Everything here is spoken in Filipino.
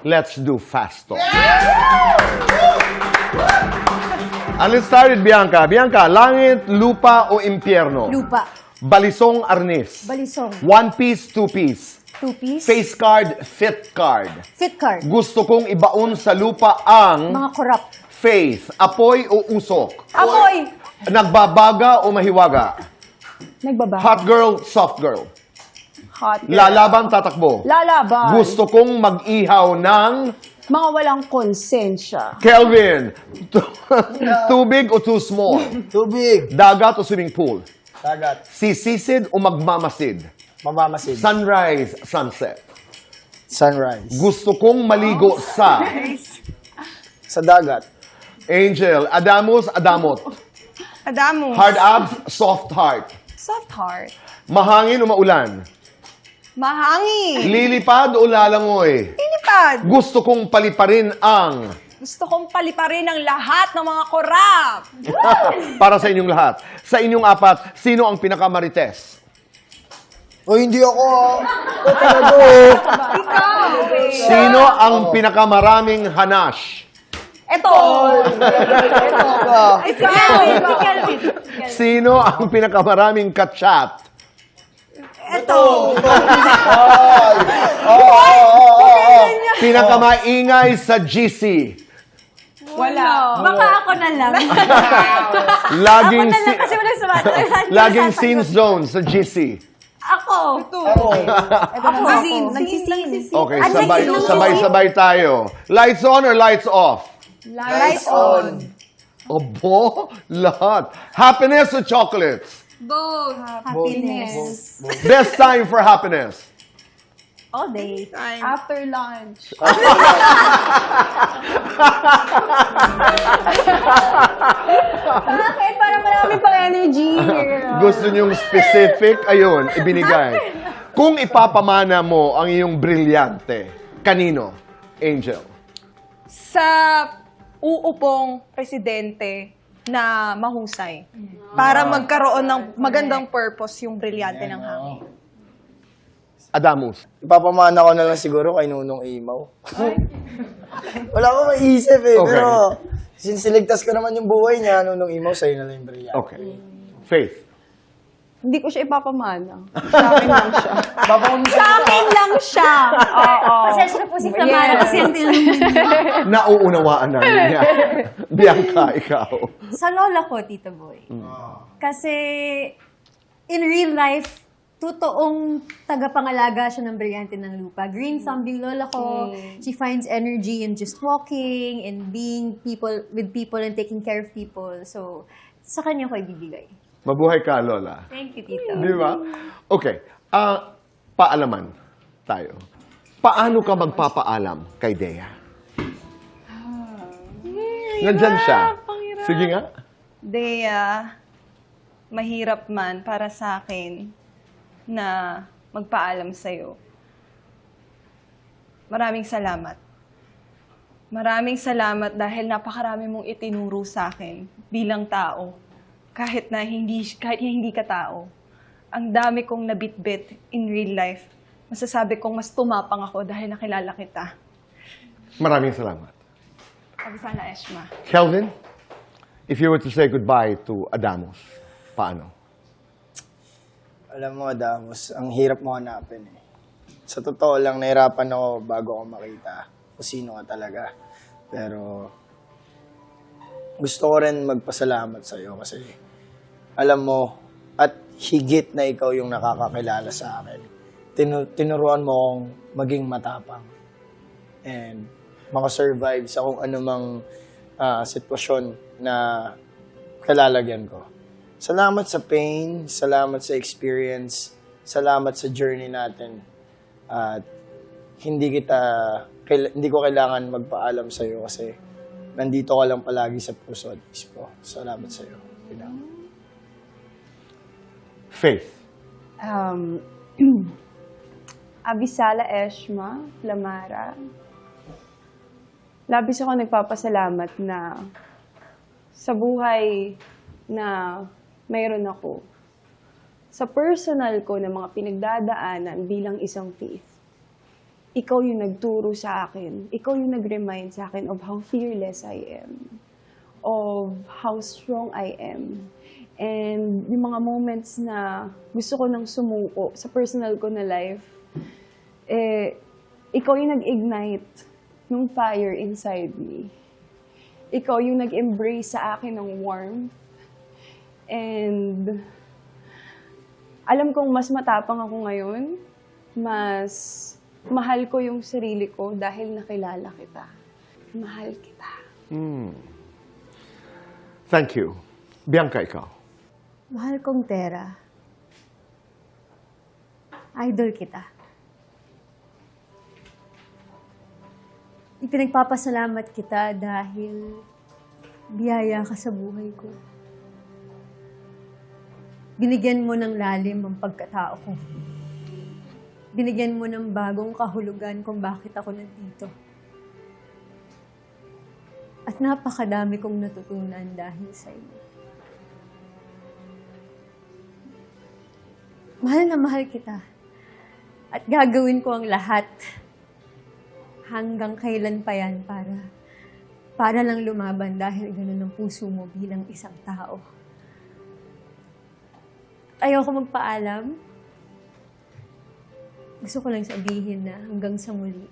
let's do fast talk. And let's start with Bianca. Bianca, langit, lupa o impyerno? Lupa. Balisong, arnis. Balisong. One piece, two piece. Two piece. Face card, fit card. Fit card. Gusto kong ibaon sa lupa ang Mga corrupt. faith. Apoy o usok? Apoy. Nagbabaga o mahiwaga? Nagbaba. Hot girl, soft girl. Hot. Lalaban, tatakbo. Lalaban. Gusto kong mag-ihaw ng Mga walang konsensya. Kelvin. Too big o too small? Tubig. Dagat o swimming pool? Dagat. Sisisid o magmamasid? Mabamasid. Sunrise, sunset. Sunrise. Gusto kong maligo sa Sa dagat. Angel, Adamus, Adamot. Adamo. Hard abs, soft heart. Soft heart. Mahangin o maulan? Mahangin. Lilipad o lalangoy? Lilipad. Gusto kong paliparin ang Gusto kong paliparin ang lahat ng mga korap. para sa inyong lahat. Sa inyong apat, sino ang pinakamarites? O hindi ako. O talaga. Ikaw. Sino ang pinakamaraming hanash? Ito. Kelvin. Sino ang pinakamaraming kachat? Ito. Pinakamaingay sa GC? Wala. Baka ako na lang. Laging, Ako na lang kasi walang sumasagot. laging scene zone sa GC? Ako. Ako. Nagsisin. Okay, sabay-sabay tayo. Lights on or lights off? Lights on. Obo, lahat. Happiness or chocolates? Both. Happiness. Best time for happiness? All day. After lunch. Bakit? Parang marami pang energy. Gusto niyong specific? Ayun, ibinigay. Kung ipapamana mo ang iyong brilyante, kanino? Angel. Sa uupong presidente na mahusay. Para magkaroon ng magandang purpose yung brilyante ng hangin. Adamus. Ipapamana ko na lang siguro kay Nunong Imaw. Wala ko maisip eh. Okay. Pero since niligtas ko naman yung buhay niya, Nunong Imaw, sa'yo na lang yung brilliant. Okay. Faith. Hindi ko siya ipapamana. Sa akin lang siya. Sa akin lang siya. Oo. Pasensya na po si Clamara kasi ang tinanong. Nauunawaan namin niya. Bianca, ikaw. Sa lola ko, Tito Boy. Kasi, in real life, totoong tagapangalaga siya ng brilyante ng lupa. Green thumb yung lola ko. She finds energy in just walking and being with people and taking care of people. So, sa kanya ko ibibigay. Mabuhay ka, Lola. Thank you, Tito. Di ba? Okay. Paalaman tayo. Paano ka magpapaalam kay Dea? Nandyan siya. Sige nga. Dea, mahirap man para sa akin na magpaalam sa'yo. Maraming salamat. Maraming salamat dahil napakarami mong itinuro sa akin bilang tao. Kahit hindi ka tao. Ang dami kong nabitbit in real life. Masasabi kong mas tumapang ako dahil nakilala kita. Maraming salamat. Sabi sana, Eshma. Kelvin, if you were to say goodbye to Adamus, paano? Alam mo, Adamos, ang hirap mo hanapin eh. Sa totoo lang, nahirapan ako bago ako makita kung sino ka talaga. Pero gusto ko rin magpasalamat sa'yo kasi alam mo, at higit na ikaw yung nakakakilala sa akin. Tinuruan mo akong maging matapang. And makasurvive sa kung anumang sitwasyon na kalalagyan ko. Salamat sa pain, salamat sa experience, salamat sa journey natin. At hindi ko kailangan magpaalam sa iyo kasi nandito ka lang palagi sa puso at isip ko. Salamat sa iyo. Faith. Abisala Eshma, Lamara. Labis ako nagpapasalamat na sa buhay na mayroon ako. Sa personal ko na mga pinagdadaanan bilang isang faith. ikaw yung nagturo sa akin. Ikaw yung nag-remind sa akin of how fearless I am. Of how strong I am. And yung mga moments na gusto ko nang sumuko sa personal ko na life, ikaw yung nag-ignite ng fire inside me. Ikaw yung nag-embrace sa akin ng warmth. And alam kong mas matapang ako ngayon, mas mahal ko yung sarili ko dahil nakilala kita. Mahal kita. Thank you. Bianca, ikaw. Mahal kong Tera. Idol kita. Ipinagpapasalamat kita dahil biyaya ka sa buhay ko. Binigyan mo ng lalim ang pagkatao ko. Binigyan mo ng bagong kahulugan kung bakit ako nandito. At napakadami kong natutunan dahil sa iyo. Mahal na mahal kita. At gagawin ko ang lahat hanggang kailan pa yan para lang lumaban dahil ganun ang puso mo bilang isang tao. Ayoko magpaalam. Gusto ko lang sabihin na hanggang sa muli.